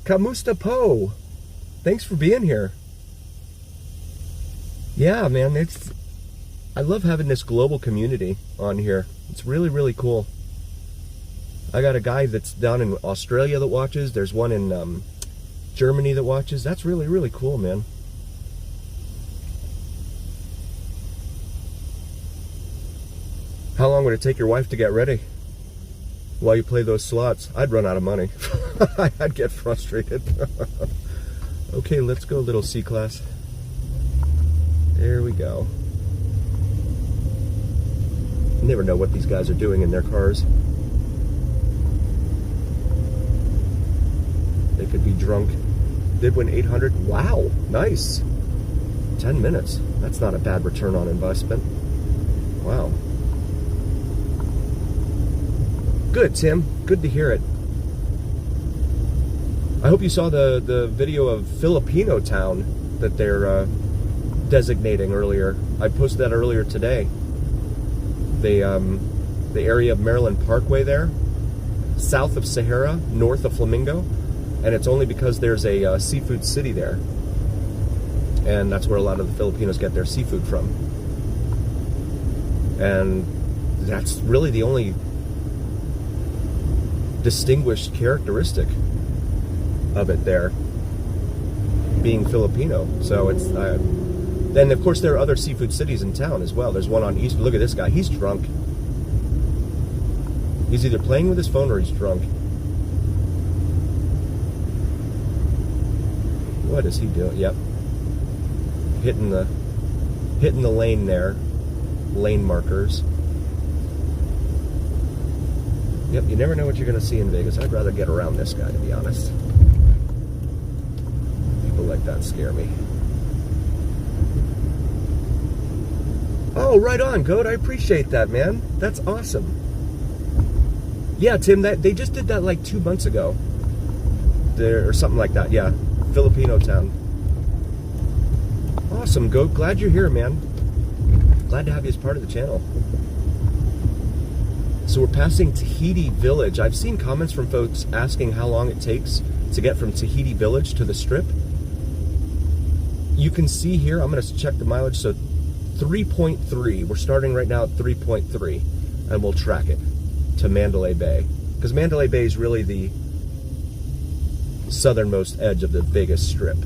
Kamusta Po. Thanks for being here. Yeah, man, I love having this global community on here. It's really, really cool. I got a guy that's down in Australia that watches. There's one in Germany that watches. That's really, really cool, man. How long would it take your wife to get ready while you play those slots? I'd run out of money. I'd get frustrated. Okay, let's go, little C-Class. There we go. You never know what these guys are doing in their cars. They could be drunk. Did win 800. Wow, nice. 10 minutes. That's not a bad return on investment. Wow. Good, Tim. Good to hear it. I hope you saw the video of Filipino Town that they're designating earlier. I posted that earlier today. The area of Maryland Parkway there, south of Sahara, north of Flamingo, and it's only because there's a seafood city there, and that's where a lot of the Filipinos get their seafood from. And that's really the only distinguished characteristic of it there, being Filipino. So it's then of course there are other seafood cities in town as well. There's one on East. Look at this guy, he's drunk. He's either playing with his phone or he's drunk. What is he doing? Yep, hitting the lane there, lane markers. Yep, you never know what you're going to see in Vegas. I'd rather get around this guy, to be honest. People like that scare me. Oh, right on, Goat. I appreciate that, man. That's awesome. Yeah, Tim, they just did that like 2 months ago. There, or something like that, yeah. Filipino Town. Awesome, Goat. Glad you're here, man. Glad to have you as part of the channel. So we're passing Tahiti Village. I've seen comments from folks asking how long it takes to get from Tahiti Village to the Strip. You can see here, I'm going to check the mileage, so 3.3. We're starting right now at 3.3, and we'll track it to Mandalay Bay. Because Mandalay Bay is really the southernmost edge of the Vegas Strip.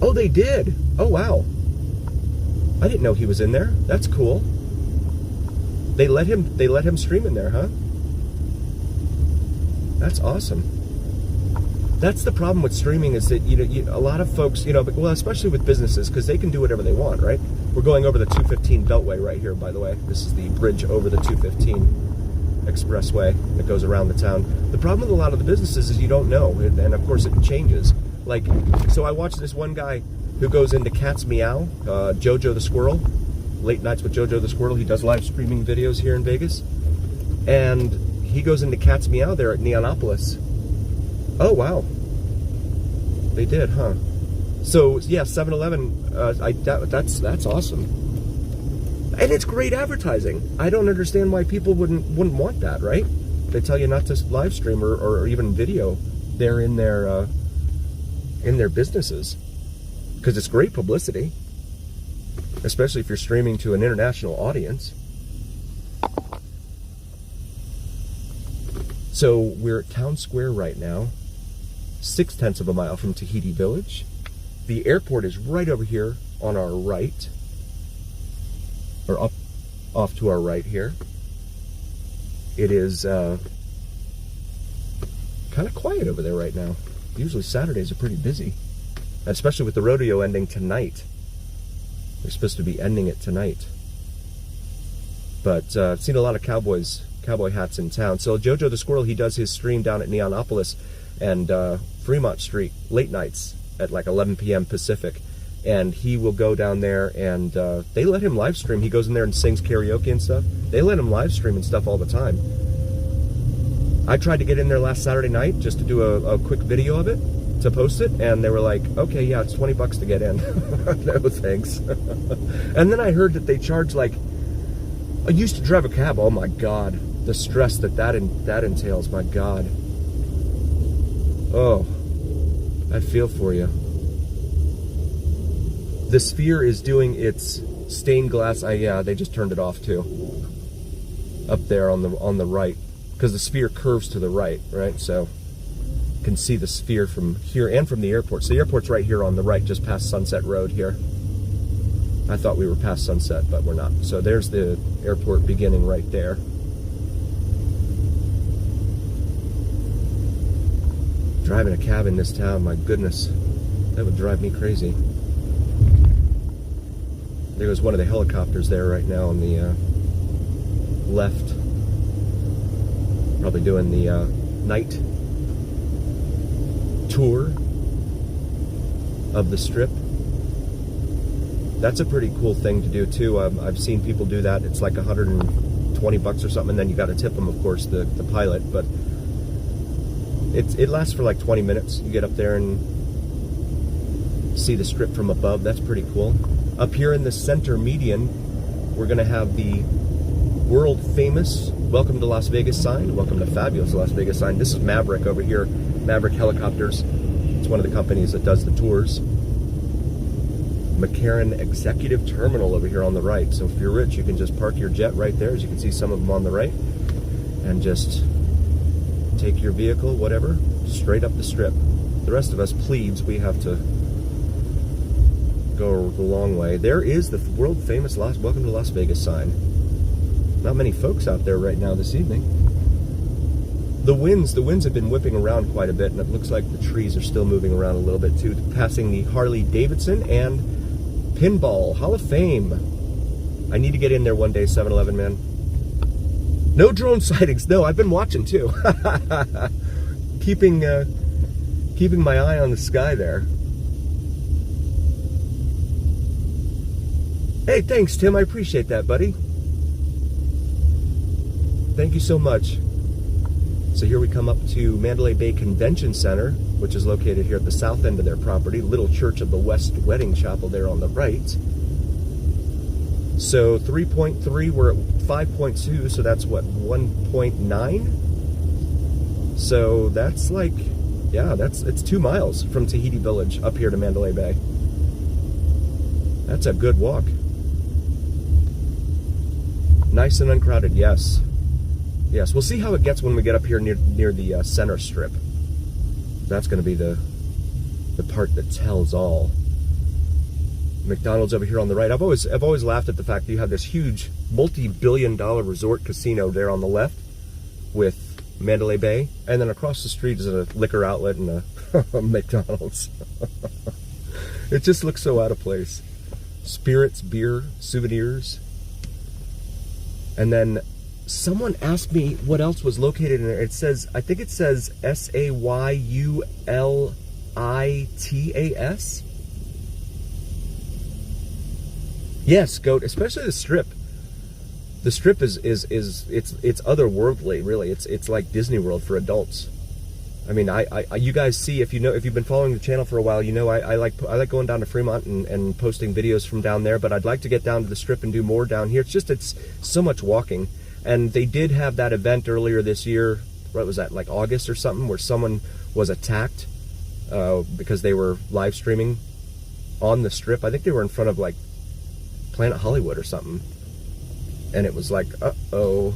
Oh, they did! Oh, wow. I didn't know he was in there. That's cool. They let him stream in there, huh? That's awesome. That's the problem with streaming, is that a lot of folks, well, especially with businesses, because they can do whatever they want, right? We're going over the 215 Beltway right here, by the way. This is the bridge over the 215 expressway that goes around the town. The problem with a lot of the businesses is you don't know, and of course it changes. Like, so I watched this one guy who goes into Cat's Meow, Jojo the Squirrel, Late Nights with Jojo the Squirrel. He does live streaming videos here in Vegas. And he goes into Cat's Meow there at Neonopolis. Oh, wow. They did, huh? So, yeah, 7-Eleven, that's awesome. And it's great advertising. I don't understand why people wouldn't want that, right? They tell you not to live stream or even video there in their businesses. Because it's great publicity, especially if you're streaming to an international audience. So we're at Town Square right now, 0.6 of a mile from Tahiti Village. The airport is right over here on our right, or off to our right here. It is kind of quiet over there right now. Usually Saturdays are pretty busy. Especially with the rodeo ending tonight. They're supposed to be ending it tonight. But I've seen a lot of cowboy hats in town. So Jojo the Squirrel, he does his stream down at Neonopolis and Fremont Street late nights at like 11 p.m. Pacific. And he will go down there and they let him live stream. He goes in there and sings karaoke and stuff. They let him live stream and stuff all the time. I tried to get in there last Saturday night just to do a quick video of it, to post it, and they were like, okay, yeah, it's $20 to get in. No thanks. And then I heard that they charge like, I used to drive a cab, oh my god, the stress that entails, my God. Oh, I feel for you. The Sphere is doing its stained glass. Yeah, they just turned it off too. Up there on the right, because the Sphere curves to the right, so you can see the Sphere from here and from the airport. So the airport's right here on the right, just past Sunset Road here. I thought we were past Sunset, but we're not. So there's the airport beginning right there. Driving a cab in this town, my goodness, that would drive me crazy. There goes one of the helicopters there right now on the left. Probably doing the night tour of the Strip. That's a pretty cool thing to do too. I've seen people do that. It's like $120 or something, and then you got to tip them, of course, the pilot. But it lasts for like 20 minutes. You get up there and see the Strip from above. That's pretty cool. Up here in the center median, we're going to have the world famous Welcome to Las Vegas sign. Welcome to fabulous Las Vegas sign. This is Maverick over here. Maverick Helicopters. It's one of the companies that does the tours. McCarran Executive Terminal over here on the right. So if you're rich, you can just park your jet right there, as you can see some of them on the right, and just take your vehicle, whatever, straight up the Strip. The rest of us plebes, we have to go the long way. There is the world famous Welcome to Las Vegas sign. Not many folks out there right now this evening. The winds have been whipping around quite a bit, and it looks like the trees are still moving around a little bit too, passing the Harley Davidson and Pinball Hall of Fame. I need to get in there one day, 7-Eleven, man. No drone sightings. No, I've been watching too. keeping my eye on the sky there. Hey, thanks, Tim. I appreciate that, buddy. Thank you so much. So here we come up to Mandalay Bay Convention Center, which is located here at the south end of their property. Little Church of the West Wedding Chapel there on the right. So 3.3, we're at 5.2, so that's what, 1.9? So that's like, yeah, it's 2 miles from Tahiti Village up here to Mandalay Bay. That's a good walk. Nice and uncrowded, yes. Yes, we'll see how it gets when we get up here near the center strip. That's going to be the part that tells all. McDonald's over here on the right. I've always laughed at the fact that you have this huge multi-billion-dollar resort casino there on the left with Mandalay Bay, and then across the street is a liquor outlet and a McDonald's. It just looks so out of place. Spirits, beer, souvenirs. And then someone asked me what else was located in there. It says, I think it says Sayulitas. Yes, goat, especially the Strip. The Strip is it's otherworldly, really. It's like Disney World for adults. I mean, you guys see, if you've been following the channel for a while, you know I like going down to Fremont and posting videos from down there, but I'd like to get down to the Strip and do more down here. It's so much walking. And they did have that event earlier this year, what was that, like August or something, where someone was attacked because they were live streaming on the Strip. I think they were in front of like Planet Hollywood or something. And it was like, uh-oh.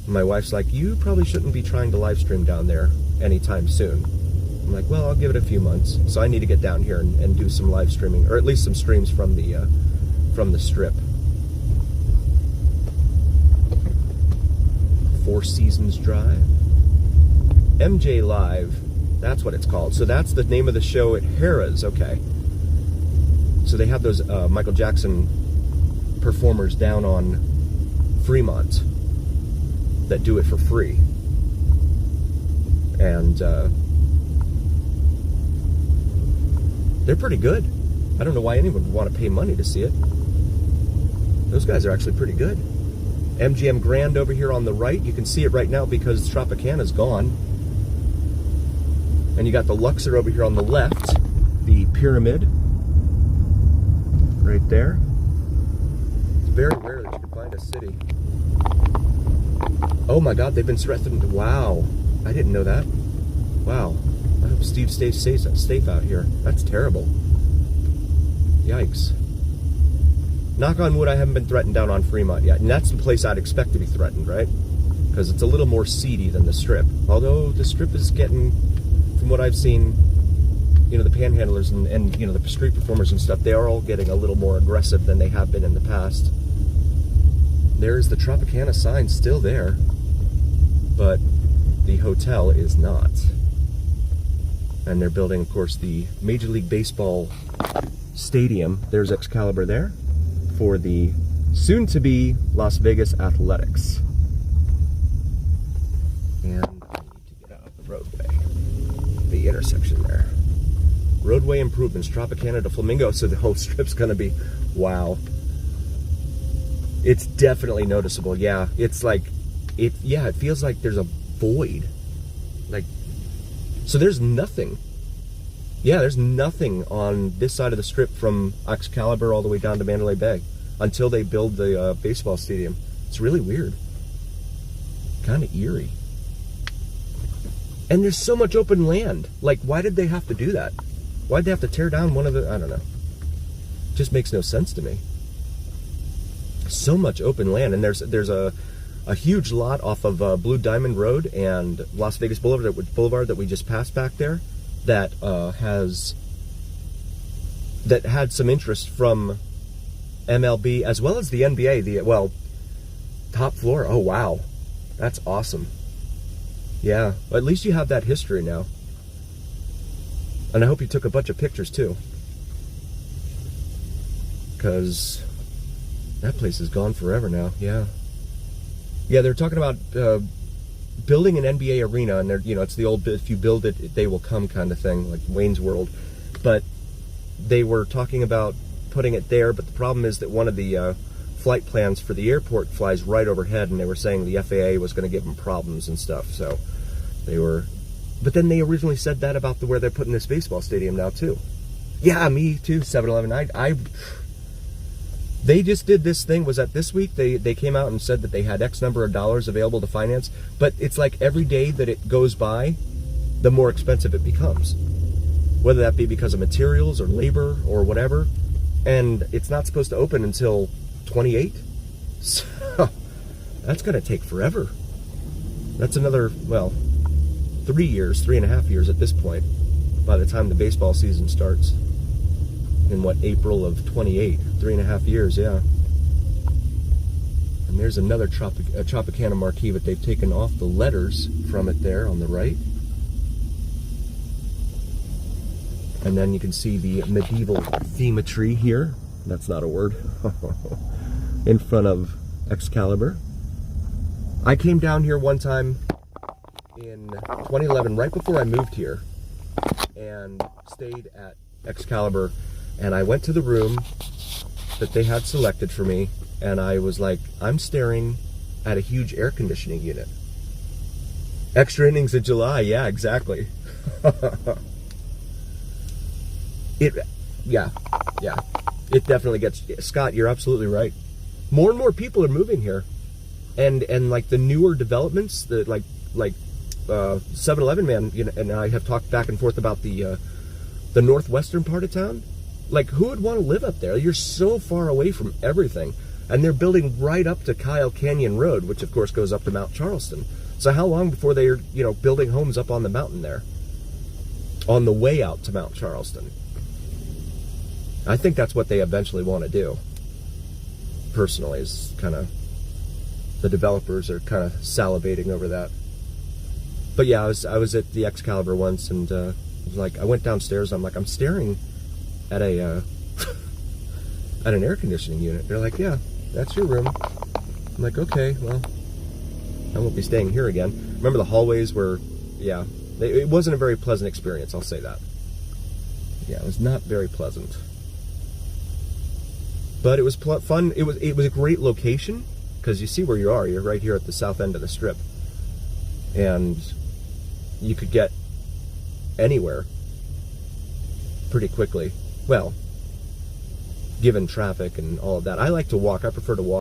My wife's like, you probably shouldn't be trying to live stream down there anytime soon. I'm like, well, I'll give it a few months. So I need to get down here and do some live streaming, or at least some streams from the Strip. Four Seasons Drive. MJ Live, that's what it's called. So that's the name of the show at Harrah's, okay. So they have those Michael Jackson performers down on Fremont that do it for free. And they're pretty good. I don't know why anyone would want to pay money to see it. Those guys are actually pretty good. MGM Grand over here on the right. You can see it right now because Tropicana's gone. And you got the Luxor over here on the left. The Pyramid. Right there. It's very rare that you can find a city Oh my God, they've been threatened. Wow, I didn't know that. Wow, I hope Steve stays safe out here. That's terrible. Yikes. Knock on wood, I haven't been threatened down on Fremont yet. And that's the place I'd expect to be threatened, right? Because it's a little more seedy than the Strip. Although the Strip is getting, from what I've seen, you know, the panhandlers and you know, the street performers and stuff, they are all getting a little more aggressive than they have been in the past. There's the Tropicana sign still there, but the hotel is not. And they're building, of course, the Major League Baseball stadium. There's Excalibur there for the soon-to-be Las Vegas Athletics. And I need to get out the roadway, the intersection there. Roadway improvements, Tropicana to Flamingo. So the whole strip's gonna be, wow. It's definitely noticeable. Yeah, it's like, it feels like there's a void. Like, so there's nothing. Yeah, there's nothing on this side of the Strip from Excalibur all the way down to Mandalay Bay until they build the baseball stadium. It's really weird. Kind of eerie. And there's so much open land. Like, why did they have to do that? Why'd they have to tear down one of the, I don't know. It just makes no sense to me. So much open land, and there's a huge lot off of Blue Diamond Road and Las Vegas Boulevard that we just passed back there that had some interest from MLB as well as the NBA. Top floor. Oh wow, that's awesome. Yeah, well, at least you have that history now, and I hope you took a bunch of pictures too, because that place is gone forever now. Yeah. Yeah, they're talking about building an NBA arena, and they're, you know, it's the old, if you build it, they will come kind of thing, like Wayne's World. But they were talking about putting it there, but the problem is that one of the flight plans for the airport flies right overhead, and they were saying the FAA was going to give them problems and stuff. So they were, but then they originally said that about where they're putting this baseball stadium now too. Yeah, me too. 7-Eleven. They just did this thing, was that this week? They came out and said that they had X number of dollars available to finance, but it's like every day that it goes by, the more expensive it becomes. Whether that be because of materials or labor or whatever. And it's not supposed to open until 28. So that's going to take forever. That's another, well, 3 years, 3.5 years at this point, by the time the baseball season starts. In what, April of 28, 3.5 years, yeah. And there's another Tropicana marquee, but they've taken off the letters from it there on the right. And then you can see the medieval themetry here. That's not a word. In front of Excalibur. I came down here one time in 2011, right before I moved here, and stayed at Excalibur. And I went to the room that they had selected for me, and I was like, I'm staring at a huge air conditioning unit. Extra innings of July, yeah, exactly. Yeah. It definitely gets, Scott, you're absolutely right. More and more people are moving here. And like the newer developments, the like 7-Eleven man, you know, and I have talked back and forth about the northwestern part of town. Like, who would want to live up there? You're so far away from everything. And they're building right up to Kyle Canyon Road, which of course goes up to Mount Charleston. So how long before they're, you know, building homes up on the mountain there? On the way out to Mount Charleston. I think that's what they eventually want to do. Personally, is kind of, the developers are kind of salivating over that. But yeah, I was at the Excalibur once, and like, I went downstairs, I'm like, I'm staring at a at an air conditioning unit. They're like, yeah, that's your room. I'm like, okay, well, I won't be staying here again. Remember the hallways were, yeah, it wasn't a very pleasant experience, I'll say that. Yeah, it was not very pleasant. But it was fun. It was a great location, because you see where you are. You're right here at the south end of the Strip. And you could get anywhere pretty quickly. Well, given traffic and all of that. I like to walk. I prefer to walk.